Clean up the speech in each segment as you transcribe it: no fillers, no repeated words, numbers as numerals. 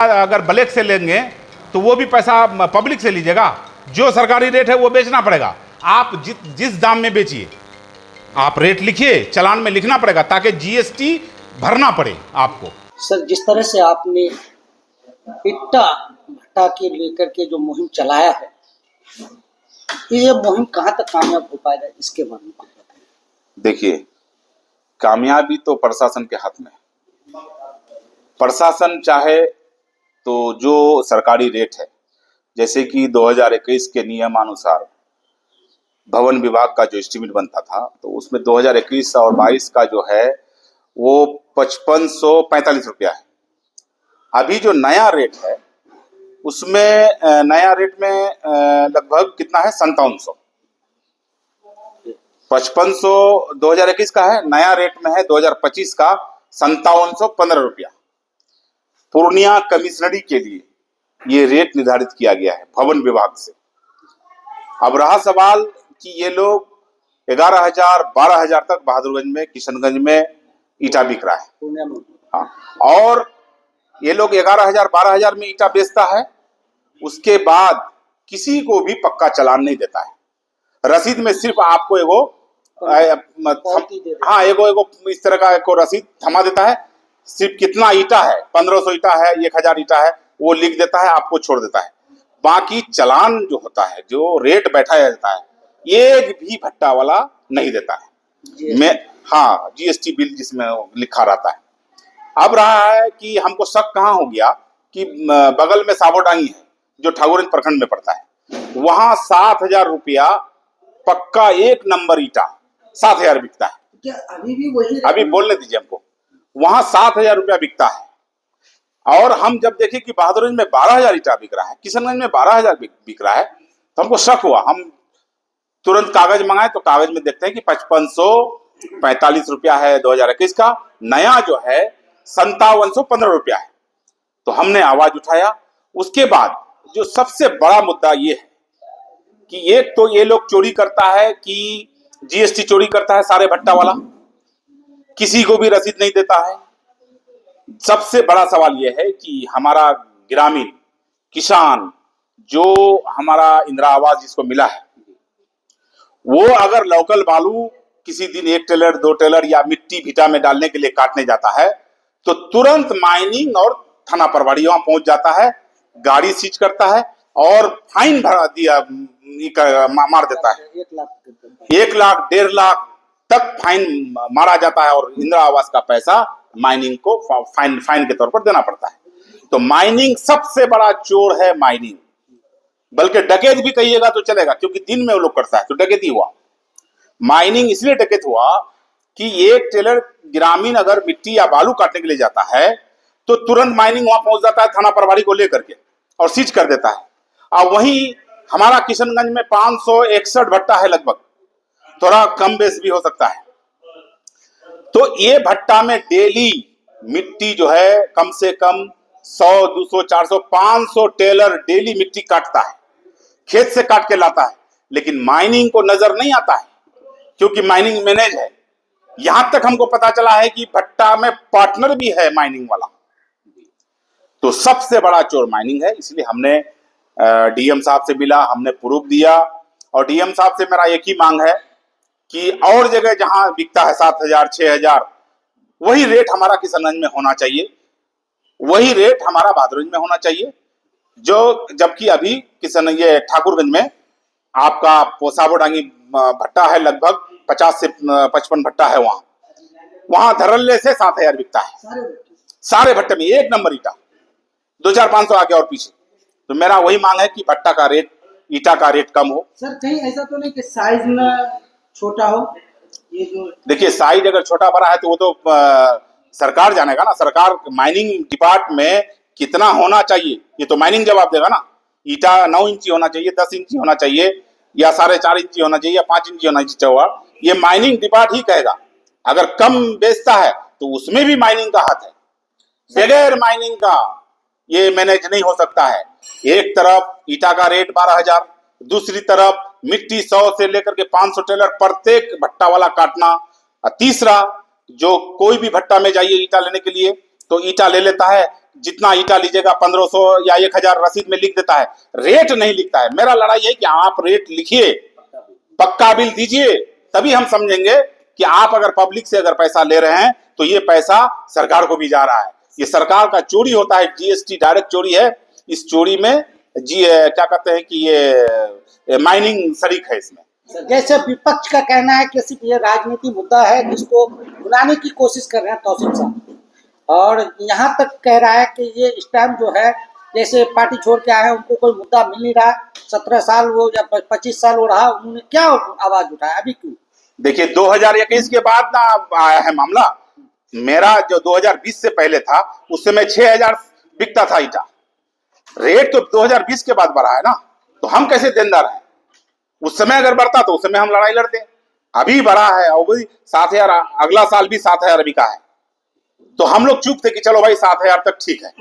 अगर ब्लैक से लेंगे तो वो भी पैसा पब्लिक से लीजिएगा। जो सरकारी रेट है वो बेचना पड़ेगा। आप जिस दाम में बेचिए, आप रेट लिखिए, चालान में लिखना पड़ेगा ताकि जीएसटी भरना पड़े आपको। सर, जिस तरह से आपने इट्टा भट्टा के लेकर के जो मुहिम चलाया है, ये मुहिम कहाँ तक कामयाब हो पाएगा, इसके बारे में कुछ बताइए। देखिए, कामयाबी तो प्रशासन के हाथ में है। प्रशासन चाहे तो जो सरकारी रेट है, जैसे कि 2021 के नियमानुसार भवन विभाग का जो एस्टीमेट बनता था, तो उसमें 2021 और 22 का जो है वो 5545 रुपया है। अभी जो नया रेट है उसमें नया रेट में लगभग कितना है, 5700। 5500 2021 का है, नया रेट में है 2025 का 5715 रुपया। पूर्णिया कमिश्नरी के लिए ये रेट निर्धारित किया गया है भवन विभाग से। अब रहा सवाल कि ये लोग 11,000 12,000 तक बहादुरगंज में, किशनगंज में ईटा बिक रहा है। हाँ, और ये लोग 11,000 12,000 में ईटा बेचता है, उसके बाद किसी को भी पक्का चालान नहीं देता है। रसीद में सिर्फ आपको एगो इस तरह का एक रसीद थमा देता है। सिर्फ कितना ईटा है, 1500 ईटा है, 1000 ईटा है, वो लिख देता है, आपको छोड़ देता है। बाकी चालान जो होता है, जो रेट बैठाया जाता है, एक भी भट्टा वाला नहीं देता है। हाँ, जीएसटी बिल जिसमें लिखा रहता है। अब रहा है कि हमको शक कहाँ हो गया कि बगल में साबोडांगी है जो ठाकुरगंज प्रखंड में पड़ता है, वहां 7,000 रुपया पक्का एक नंबर ईटा 7,000 बिकता है। क्या अभी भी वही? अभी बोलने दीजिए हमको। वहां 7,000 रुपया बिकता है और हम जब देखे कि बहादुरगंज में 12,000 ईटा बिक रहा है, किशनगंज में 12,000 बिक रहा है, तो हमको शक हुआ। हम तुरंत कागज मंगाए तो कागज में देखते हैं कि 5545 रुपया है 2021 का, नया जो है 5715 रुपया है। तो हमने आवाज उठाया। उसके बाद जो सबसे बड़ा मुद्दा ये है कि एक तो ये लोग चोरी करता है कि जीएसटी चोरी करता है सारे भट्टा वाला, किसी को भी रसीद नहीं देता है। सबसे बड़ा सवाल यह है कि हमारा ग्रामीण किसान जो हमारा इंदिरा आवास जिसको मिला है, वो अगर लोकल बालू किसी दिन 1 टेलर 2 टेलर या मिट्टी भीटा में डालने के लिए काटने जाता है तो तुरंत माइनिंग और थाना प्रभारी वहां पहुंच जाता है, गाड़ी सीज करता है और फाइन भरा दिया मार देता है। 1 लाख 1.5 लाख तक फाइन मारा जाता है और इंदिरा आवास का पैसा माइनिंग को फाइन के तौर पर देना पड़ता है। तो माइनिंग सबसे बड़ा चोर है, माइनिंग। बल्कि डकैत भी कहिएगा तो चलेगा, क्योंकि दिन में वो लोग करता है तो डकैती हुआ। माइनिंग इसलिए डकैत हुआ कि एक टेलर ग्रामीण अगर मिट्टी या बालू काटने के लिए जाता है तो तुरंत माइनिंग वहां पहुंच जाता है थाना प्रभारी को लेकर के और सीज कर देता है। और वहीं हमारा किशनगंज में 561 भट्टा है लगभग, थोड़ा कम बेस भी हो सकता है। तो ये भट्टा में डेली मिट्टी जो है कम से कम 100 200 400 500 टेलर डेली मिट्टी काटता है, खेत से काट के लाता है। लेकिन माइनिंग को नजर नहीं आता है क्योंकि माइनिंग मैनेज है। यहां तक हमको पता चला है कि भट्टा में पार्टनर भी है माइनिंग वाला। तो सबसे बड़ा चोर माइनिंग है। इसलिए हमने डीएम साहब से मिला, हमने प्रूफ दिया और डीएम साहब से मेरा एक ही मांग है कि और जगह जहां बिकता है 7,000 6,000, वही रेट हमारा किशनगंज में होना चाहिए, वही रेट हमारा बहादुरगंज में होना चाहिए। जो जबकि अभी ये ठाकुरगंज में आपका साबोडांगी भट्टा है, लगभग 50 से 55 भट्टा है। वहां धरल्ले से 7,000 बिकता है सारे भट्टे में, एक नंबर ईटा, 2-4-500 आगे और पीछे। तो मेरा वही मांग है कि भट्टा का रेट, ईटा का रेट कम हो। सर, कहीं ऐसा तो नहीं कि साइज में छोटा हो? ये जो देखिए, साइज अगर छोटा बड़ा है तो वो तो सरकार जानेगा ना। सरकार माइनिंग डिपार्ट में कितना होना चाहिए ये तो माइनिंग जवाब देगा ना। ईटा 9 इंची होना चाहिए, 10 इंची होना चाहिए, या 4.5 इंची होना चाहिए, या 5 इंची होना चाहिए, ये माइनिंग डिपार्ट ही कहेगा। अगर कम बेचता है तो उसमें भी माइनिंग का हाथ है। बगैर माइनिंग का ये मैनेज नहीं हो सकता है। एक तरफ ईटा का रेट 12,000, दूसरी तरफ मिट्टी 100 से लेकर के 500 टेलर प्रत्येक भट्टा वाला काटना। तीसरा, जो कोई भी भट्टा में जाइए ईटा लेने के लिए तो ईटा ले लेता है, जितना ईटा लीजिएगा 1500 या 1000 रसीद में लिख देता है, रेट नहीं लिखता है। मेरा लड़ाई है कि आप रेट लिखिए, पक्का बिल दीजिए, तभी हम समझेंगे कि आप अगर पब्लिक से अगर पैसा ले रहे हैं तो ये पैसा सरकार को भी जा रहा है। ये सरकार का चोरी होता है, जीएसटी डायरेक्ट चोरी है। इस चोरी में क्या कहते हैं कि ये माइनिंग शरीक है इसमें। जैसे विपक्ष का कहना है कि सिर्फ ये राजनीति मुद्दा है जिसको भुनाने की कोशिश कर रहे हैं तौसीफ साहब, और यहाँ तक कह रहा है कि ये इस टाइम जो है जैसे पार्टी छोड़ के आए हैं उनको कोई मुद्दा मिल नहीं रहा। 17 साल वो या 25 साल वो रहा, उन्होंने क्या आवाज उठाया, अभी क्यों? देखिए 2021 के बाद ना आया है मामला। मेरा जो 2020 से पहले था उस समय 6000 बिकता था ईटा। रेट तो 2020 के बाद बढ़ा है ना, तो हम कैसे देनदार हैं? उस समय अगर बढ़ता तो उस समय हम लड़ाई लड़ते। अभी बढ़ा है और वही 7000, अगला साल भी 7000 बिका है, तो हम लोग चुप थे कि चलो भाई 7000 तक ठीक है।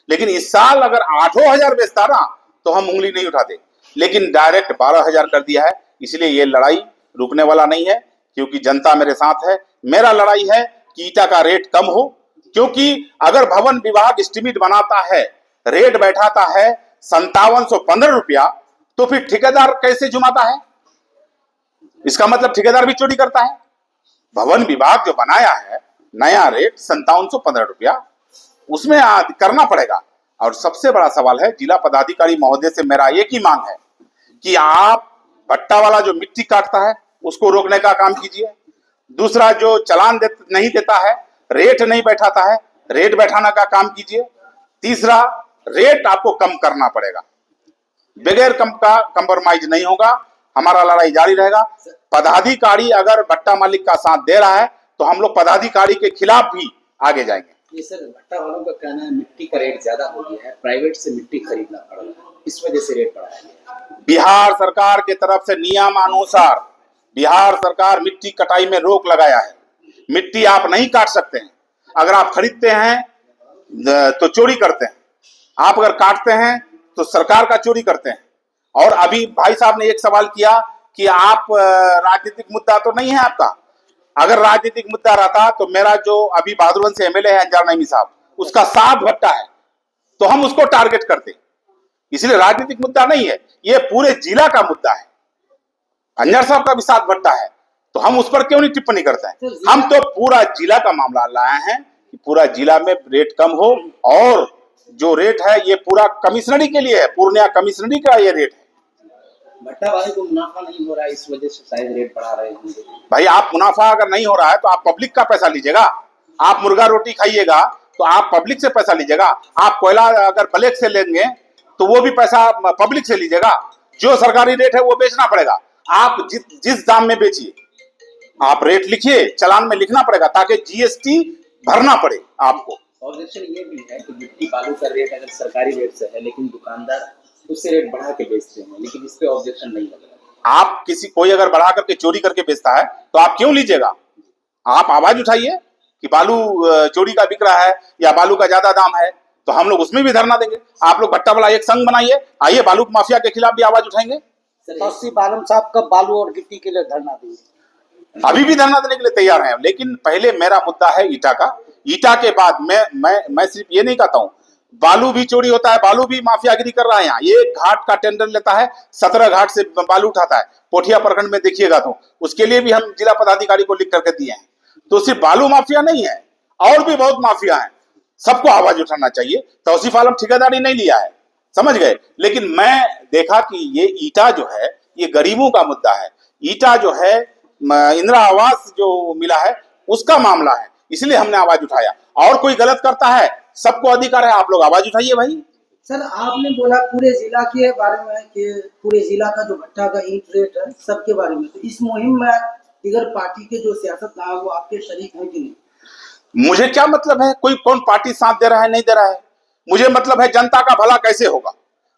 लेकिन इस साल अगर 8000 बेचता ना तो हम उंगली नहीं उठाते, लेकिन डायरेक्ट 12000 कर दिया है। इसलिए ये लड़ाई रुकने वाला नहीं है, क्योंकि जनता मेरे साथ है। मेरा लड़ाई है कि ईटा का रेट कम हो, क्योंकि अगर भवन विभाग एस्टीमेट बनाता है, रेट बैठाता है 5715 रुपया, तो फिर ठेकेदार कैसे जुमाता है? इसका मतलब ठेकेदार भी चोरी करता है। भवन विभाग जो बनाया है नया रेट 5715 रुपया, उसमें करना पड़ेगा। और सबसे बड़ा सवाल है, जिला पदाधिकारी महोदय से मेरा एक ही मांग है कि आप भट्टा वाला जो मिट्टी काटता है उसको रोकने का काम कीजिए। दूसरा, जो चालान नहीं देता है, रेट नहीं बैठाता है, रेट बैठाने का काम कीजिए। तीसरा, रेट आपको कम करना पड़ेगा, बगैर कम का कंप्रोमाइज नहीं होगा। हमारा लड़ाई जारी रहेगा। पदाधिकारी अगर भट्टा मालिक का साथ दे रहा है तो हम लोग पदाधिकारी के खिलाफ भी आगे जाएंगे। ये सर, भट्टा वालों का कहना है मिट्टी का रेट ज्यादा हो गया है, प्राइवेट से मिट्टी खरीदना पड़ रहा है, इस वजह से रेट बढ़ाया गया है। बिहार सरकार के तरफ से नियमानुसार बिहार सरकार मिट्टी कटाई में रोक लगाया है। मिट्टी आप नहीं काट सकते हैं। अगर आप खरीदते हैं तो चोरी करते हैं, आप अगर काटते हैं तो सरकार का चोरी करते हैं। और अभी भाई साहब ने एक सवाल किया कि आप राजनीतिक मुद्दा तो नहीं है आपका। अगर राजनीतिक मुद्दा रहता तो मेरा जो अभी बहादुरगंज से एमएलए है अंजार नईमी साहब, उसका 7 भट्टा है, तो हम उसको टारगेट करते। इसलिए राजनीतिक मुद्दा नहीं है, ये पूरे जिला का मुद्दा है। अंजार साहब का भी 7 भट्टा है, तो हम उस पर क्यों नहीं टिप्पणी करते हैं? हम तो पूरा जिला का मामला लाए हैं कि पूरा जिला में रेट कम हो, और जो रेट है ये पूरा कमिश्नरी के लिए है, पूर्णिया कमिश्नरी का ये रेट है। भट्टा वाले को मुनाफा नहीं हो रहा है, इस वजह से शायद रेट बढ़ा रहे होंगे। भाई आप मुनाफा अगर नहीं हो रहा है तो आप पब्लिक का पैसा लीजिएगा। आप मुर्गा रोटी खाइएगा तो आप पब्लिक से पैसा लीजिएगा। आप कोयला अगर ब्लैक से लेंगे तो वो भी पैसा पब्लिक से लीजिएगा। जो सरकारी रेट है वो बेचना पड़ेगा। आप जिस दाम में बेचिए, आप रेट लिखिए, चालान में लिखना पड़ेगा, ताकि जीएसटी भरना पड़े आपको। ऑब्जेक्शन ये भी है कि मिट्टी बालू का रेट अगर सरकारी रेट से है, लेकिन दुकानदार उससे रेट बढ़ा के बेचते हैं, लेकिन इस पे ऑब्जेक्शन नहीं लग रहा। आप कोई अगर बढ़ा करके चोरी करके बेचता है तो आप क्यों लीजिएगा? आप आवाज उठाइए कि बालू चोरी का बिक रहा है या बालू का ज्यादा दाम है, तो हम लोग उसमें भी धरना देंगे। आप लोग भट्टा वाला एक संघ बनाइए, आइए बालू माफिया के खिलाफ भी आवाज उठाएंगे। तौसीफ आलम साहब कब बालू और गिट्टी के लिए धरना देंगे? अभी भी धरना देने के लिए तैयार हैं, लेकिन पहले मेरा मुद्दा है ईटा का। ईटा के बाद मैं सिर्फ ये नहीं कहता हूँ, बालू भी चोरी होता है, बालू भी माफियागिरी कर रहा है। यहाँ ये घाट का टेंडर लेता है, 17 घाट से बालू उठाता है। पोठिया प्रखंड में देखिएगा तो उसके लिए भी हम जिला पदाधिकारी को लिख करके दिए हैं। तो सिर्फ बालू माफिया नहीं है, और भी बहुत माफिया है। सबको आवाज उठाना चाहिए। तौसीफ आलम ठेकेदारी नहीं लिया है, समझ गए। लेकिन मैं देखा कि ये ईटा जो है ये गरीबों का मुद्दा है। ईटा जो है इंदिरा आवास जो मिला है उसका मामला है, इसलिए हमने आवाज उठाया। और कोई गलत करता है, सबको अधिकार है, आप लोग आवाज उठाइए भाई। सर, आपने बोला पूरे जिला के बारे में कि पूरे जिला का जो भट्टा का ईंट रेट है सबके बारे में, तो इस मुहिम में इधर पार्टी के जो सियासतदान वो आपके शरीक हैं कि नहीं? मुझे क्या मतलब है कोई कौन पार्टी साथ दे रहा है नहीं दे रहा है? मुझे मतलब है जनता का भला कैसे होगा।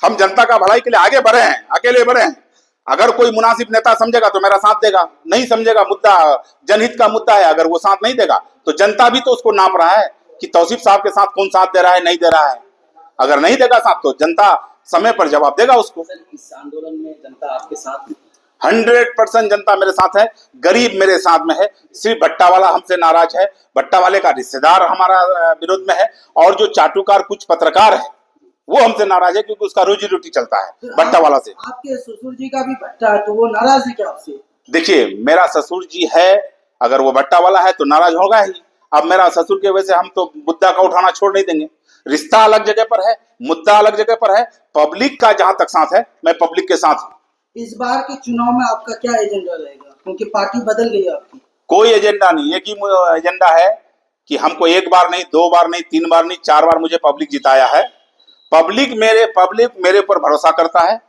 हम जनता का भलाई के लिए आगे बढ़े हैं, अकेले बढ़े हैं। अगर कोई मुनासिब नेता समझेगा तो मेरा साथ देगा, नहीं समझेगा, मुद्दा जनहित का मुद्दा है, अगर वो साथ नहीं देगा तो जनता भी तो उसको नाप रहा है कि तौसीफ साहब के साथ कौन साथ दे रहा है नहीं दे रहा है। अगर नहीं देगा साथ तो जनता समय पर जवाब देगा उसको। सर, इस आंदोलन में जनता आपके साथ 100% जनता मेरे साथ है, गरीब मेरे साथ में है। सिर्फ भट्टा वाला हमसे नाराज है, भट्टा वाले का रिश्तेदार हमारा विरोध में है, और जो चाटुकार कुछ पत्रकार है वो हमसे नाराज है, क्योंकि उसका रोजी रोटी चलता है भट्टा वाला से। आपके ससुर जी का भी भट्टा है, तो वो नाराज है क्या आपसे? देखिए, मेरा ससुर जी है, अगर वो भट्टा वाला है तो नाराज होगा ही। अब मेरा ससुर के वजह से हम तो मुद्दा का उठाना छोड़ नहीं देंगे। रिश्ता अलग जगह पर है, मुद्दा अलग जगह पर है। पब्लिक का जहां तक साथ है, मैं पब्लिक के साथ हूं। इस बार के चुनाव में आपका क्या एजेंडा रहेगा, क्योंकि पार्टी बदल गई है आपकी? कोई एजेंडा नहीं, एक ही एजेंडा है कि हमको एक बार नहीं, दो बार नहीं, तीन बार नहीं, 4 बार मुझे पब्लिक जिताया है। पब्लिक मेरे ऊपर भरोसा करता है,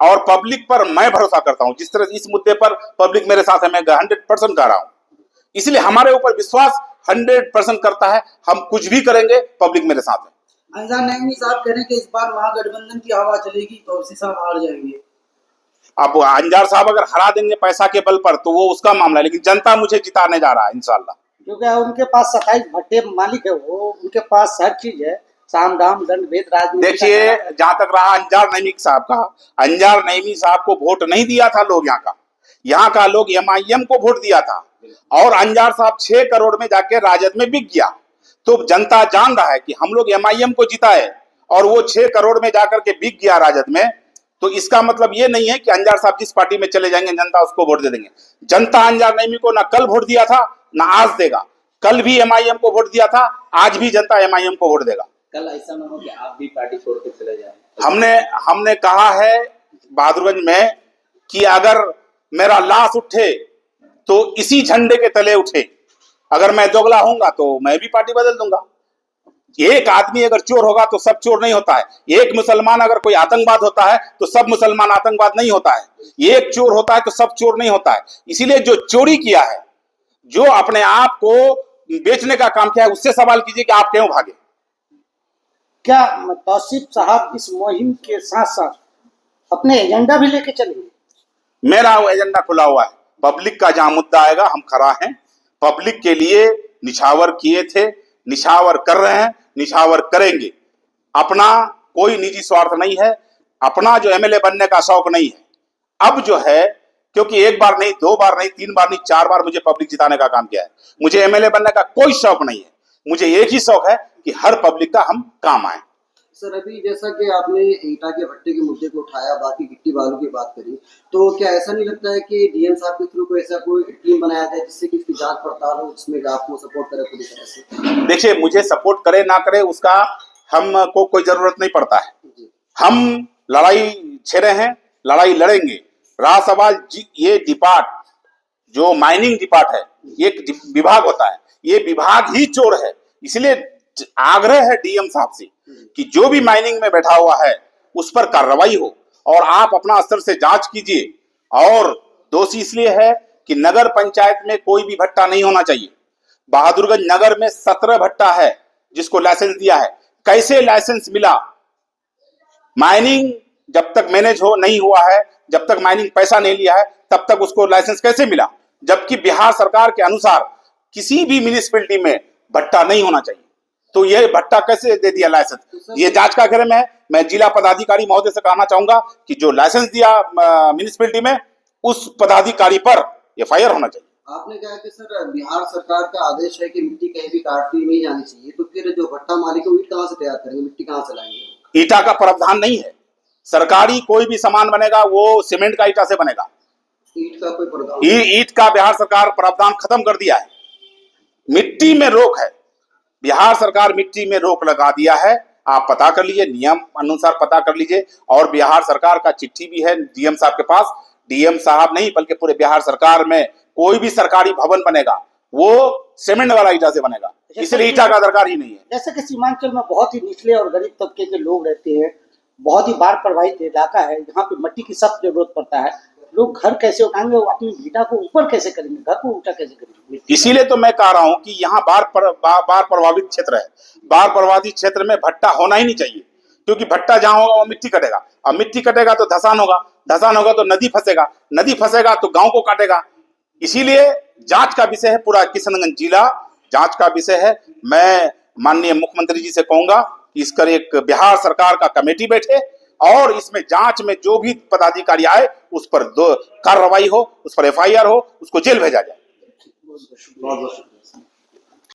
और पब्लिक पर मैं भरोसा करता हूं। जिस तरह इस मुद्दे पर पब्लिक मेरे साथ है, मैं 100% कह रहा हूं, इसलिए हमारे ऊपर विश्वास 100% करता है। हम कुछ भी करेंगे, पब्लिक मेरे साथ है। अंजार नईमी साहब कह रहे हैं कि इस बार महागठबंधन की हवा चलेगी, तो उसी साहब हार जाएंगे। अब अंजार साहब अगर हरा देंगे पैसा के बल पर तो वो उसका मामला है, लेकिन जनता मुझे जिताने जा रहा है इंशाल्लाह। क्योंकि उनके पास 27 भट्टे मालिक है, वो उनके पास हर चीज है, साम दाम दंड भेद राजनीति। देखिए, जहां तक रहा अंजार नईमी साहब का, अंजार नईमी साहब को वोट नहीं दिया था लोग, यहाँ का लोग MIM को वोट दिया था, और अंजार साहब 6 करोड़ में जाके राजद में बिक गया। तो जनता जान रहा है कि हम लोग MIM को जिताए, और वो 6 करोड़ में जाकर के बिक गया राजद में। तो इसका मतलब ये नहीं है कि अंजार साहब जिस पार्टी में चले जाएंगे जनता उसको वोट दे देंगे। जनता अंजार नईमी को ना कल वोट दिया था, ना आज देगा। कल भी MIM को वोट दिया था, आज भी जनता MIM को वोट देगा। कल ऐसा ना हो कि आप भी पार्टी छोड़ के चले जाएं। हमने कहा है बहादुरगंज में कि अगर मेरा लाश उठे तो इसी झंडे के तले उठे। अगर मैं दोगला होऊंगा तो मैं भी पार्टी बदल दूंगा। एक आदमी अगर चोर होगा तो सब चोर नहीं होता है। एक मुसलमान अगर कोई आतंकवाद होता है तो सब मुसलमान आतंकवाद नहीं होता है। एक चोर होता है तो सब चोर नहीं होता है। इसीलिए जो चोरी किया है, जो अपने आप को बेचने का काम किया है, उससे सवाल कीजिए कि आप क्यों भागे। क्या तौसीफ साहब इस मुहिम के साथ साथ अपने एजेंडा भी लेके चलेंगे? मेरा वो एजेंडा खुला हुआ है। पब्लिक का जहां मुद्दा आएगा हम खड़ा हैं। पब्लिक के लिए निछावर किए थे, निछावर कर रहे हैं, निछावर करेंगे। अपना कोई निजी स्वार्थ नहीं है, अपना जो MLA बनने का शौक नहीं है। अब जो है, क्योंकि एक बार नहीं, 2 बार नहीं, 3 बार नहीं, 4 बार मुझे पब्लिक जिताने का काम किया है। मुझे MLA बनने का कोई शौक नहीं है। मुझे एक ही शौक है कि हर पब्लिक का हम काम आए। सर, अभी जैसा कि आपने ईटा के भट्टे के मुद्दे को उठाया, बाकी गिट्टी बालू की बात करी, तो क्या ऐसा नहीं लगता है कि DM साहब के थ्रू कोई ऐसा कोई टीम बनाया जाए जिससे कि इसकी जांच पड़ताल हो, जिसमें आपको सपोर्ट करे पूरी तरह से? देखिए, मुझे सपोर्ट करे ना करे उसका हमको कोई जरूरत नहीं पड़ता है। हम लड़ाई छेड़े हैं, लड़ाई लड़ेंगे। रहा सवाल ये जो माइनिंग डिपार्ट है, एक विभाग होता है, ये विभाग ही चोर है। इसलिए आग्रह है DM साहब से कि जो भी माइनिंग में बैठा हुआ है उस पर कार्रवाई हो, और आप अपना स्तर से जांच कीजिए। और दोषी इसलिए है कि नगर पंचायत में कोई भी भट्टा नहीं होना चाहिए। बहादुरगंज नगर में 17 भट्टा है जिसको लाइसेंस दिया है। कैसे लाइसेंस मिला? माइनिंग जब तक मैनेज नहीं हुआ है, जब तक माइनिंग पैसा नहीं लिया है, तब तक उसको लाइसेंस कैसे मिला? जबकि बिहार सरकार के अनुसार किसी भी म्युनिसिपैलिटी में भट्टा नहीं होना चाहिए। तो यह भट्टा कैसे दे दिया लाइसेंस? ये जांच का घेरे में है। मैं जिला पदाधिकारी महोदय से कहना चाहूंगा कि जो लाइसेंस दिया म्युनिसिपैलिटी में, उस पदाधिकारी पर FIR होना चाहिए। आपने कहा कि सर बिहार सरकार का आदेश है कि मिट्टी कहीं भी काटती नहीं जानी चाहिए, तो फिर जो भट्टा मालिक है वो ईट कहाँ से तैयार करेंगे, मिट्टी कहाँ से लाएंगे? ईटा का प्रावधान नहीं है। सरकारी कोई भी सामान बनेगा वो सीमेंट का ईटा से बनेगा। ईट का कोई प्रावधान? ईट का बिहार सरकार प्रावधान खत्म कर दिया है। मिट्टी में रोक है, बिहार सरकार मिट्टी में रोक लगा दिया है। आप पता कर लीजिए, नियम अनुसार पता कर लीजिए। और बिहार सरकार का चिट्ठी भी है DM साहब के पास। DM साहब नहीं बल्कि पूरे बिहार सरकार में कोई भी सरकारी भवन बनेगा वो सीमेंट वाला ईटा से बनेगा, इसलिए ईटा का दरकार ही नहीं है। जैसे कि सीमांचल में बहुत ही निचले और गरीब तबके के लोग रहते हैं, बहुत ही बाढ़ प्रभावित इलाका है, यहाँ पे मिट्टी की सख्त जरूरत पड़ता है। लोग घर कैसे उठाएंगे, वो अपनी ईटा को ऊपर कैसे करेंगे, घर को ऊंचा कैसे करेंगे? इसीलिए तो मैं कह रहा हूं कि यहाँ बाढ़ प्रभावित क्षेत्र है। बाढ़ प्रभावित क्षेत्र में भट्टा होना ही नहीं चाहिए, क्योंकि भट्टा जहां होगा वो मिट्टी कटेगा, और मिट्टी कटेगा तो धसान होगा, धसान होगा तो नदी फंसेगा, नदी फंसेगा तो गांव को काटेगा। इसीलिए जांच का विषय है, पूरा किशनगंज जिला जांच का विषय है। मैं माननीय मुख्यमंत्री जी से कहूंगा कि इसका एक बिहार सरकार का कमेटी बैठे और इसमें जांच में जो भी पदाधिकारी आए उस पर कार्रवाई हो, उस पर FIR हो, उसको जेल भेजा जाए। बहुत बहुत शुक्रिया।